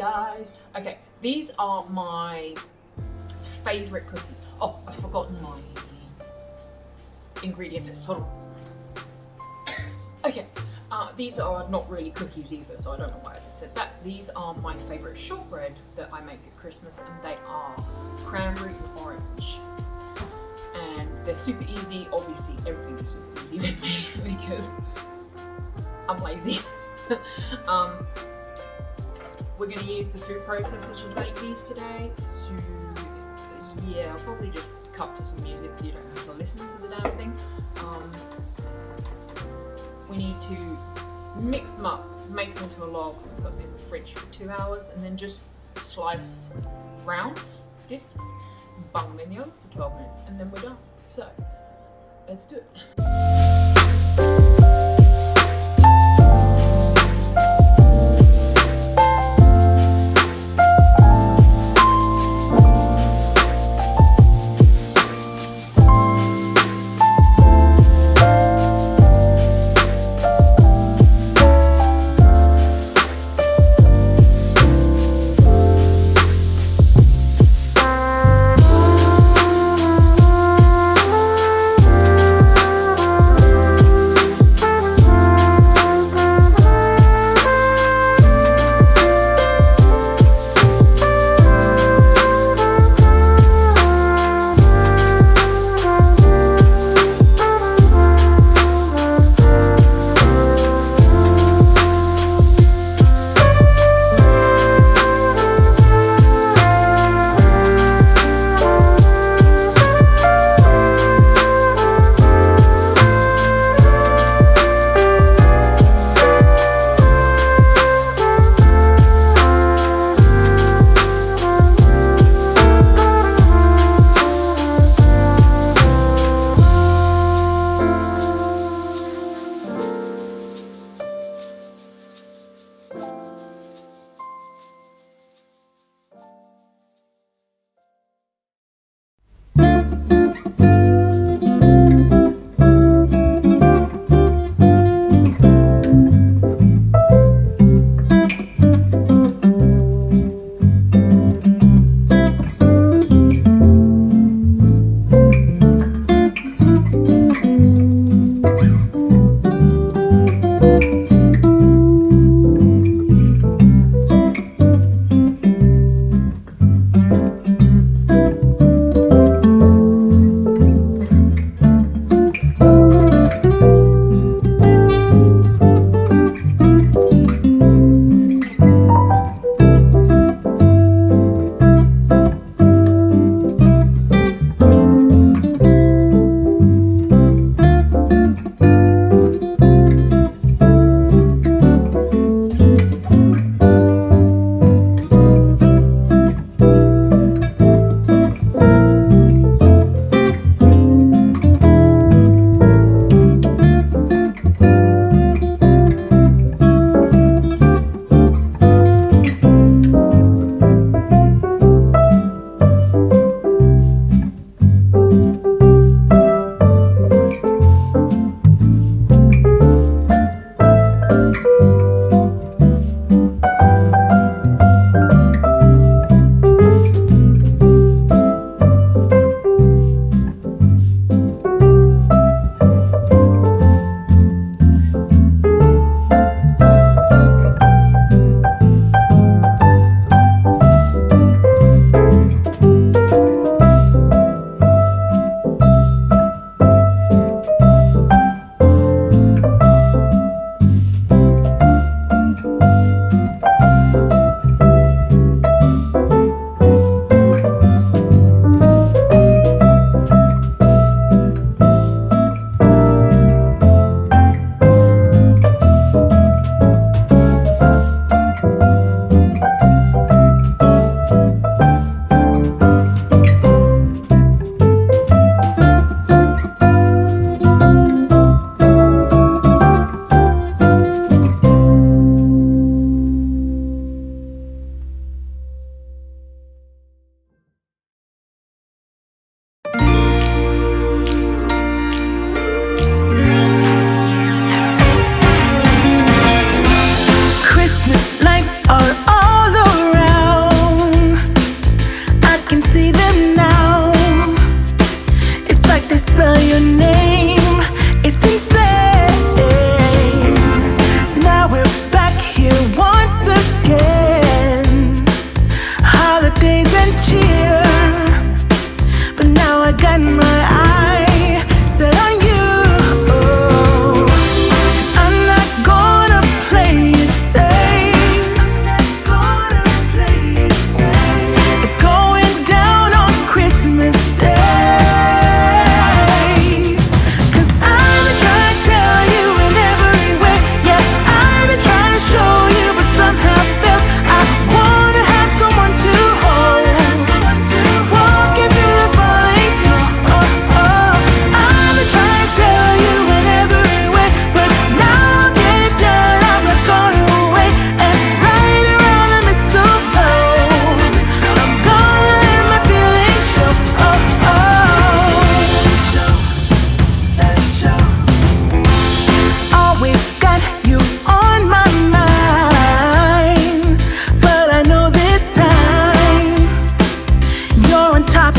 guys. Okay, these are my favourite cookies. Oh, I've forgotten my ingredient list. Hold on. Okay, these are not really cookies either, so I don't know why I just said that. These are my favourite shortbread that I make at Christmas, and they are cranberry and orange. And they're super easy. Obviously, everything is super easy with me because I'm lazy. We're going to use the food processor to make these today. So yeah, I'll probably just cut to some music so you don't have to listen to the damn thing. We need to mix them up, make them into a log, put them in the fridge for 2 hours, and then just slice rounds, discs, bung them in the oven for 12 minutes, and then we're done. So, let's do it.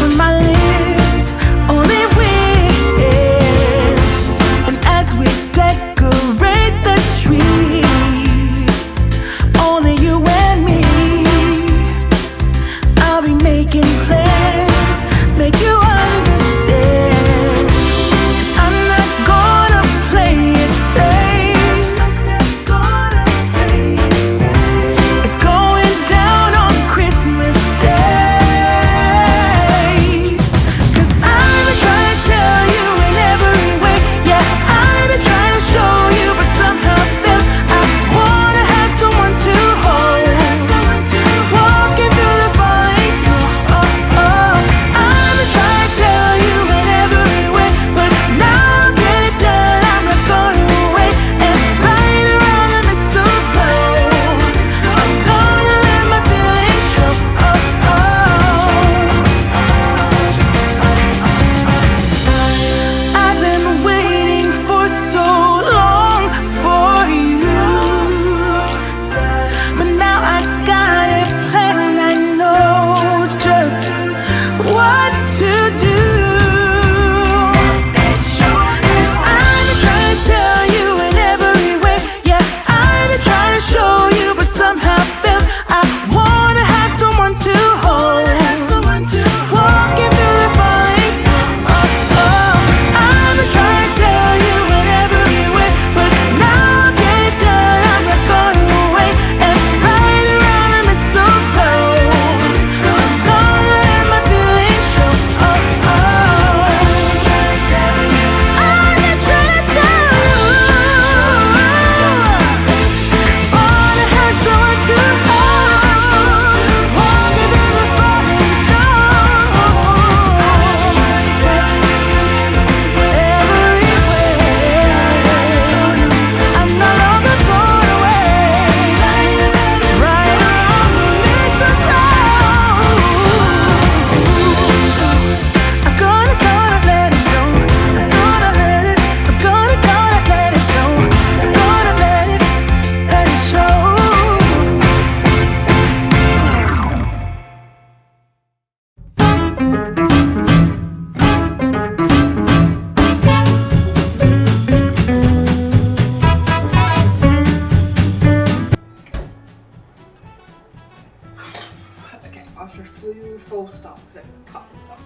on my list, only wish. And as we decorate the tree, only you and me, I'll be making plans, make you understand. I'm not gonna play it safe. It's going down on Christmas Day. 'Cause I've been trying to tell you in every way. Yeah, I've been trying to show you, but somehow felt I wanna have someone to hold. Walking through the falling snow. I've been trying to tell you in every way, but now I'll get it done. I'm not gonna wait and right around the mistletoe. I'm gonna let my feelings show. I've been waiting for so long for you, but now I got it planned. I know just what to do. 'Cause I've been trying to tell you in every way. Yeah, I've been trying to show you, but somehow felt I wanna have someone to hold. Walking through the falling snow. I've been trying to tell you in every way, but now I'll get it done. I'm not gonna wait and right around the mistletoe. I'm gonna let my feelings show. I've been trying to tell you. Wanna have someone to hold. Walking through the falling snow. Every way. I'm no longer going away. Right around the mistletoe. I'm gonna let it show. I'm gonna let it. I'm gonna let it show. I'm gonna let it show. Okay, after a few false starts, let's cut this up.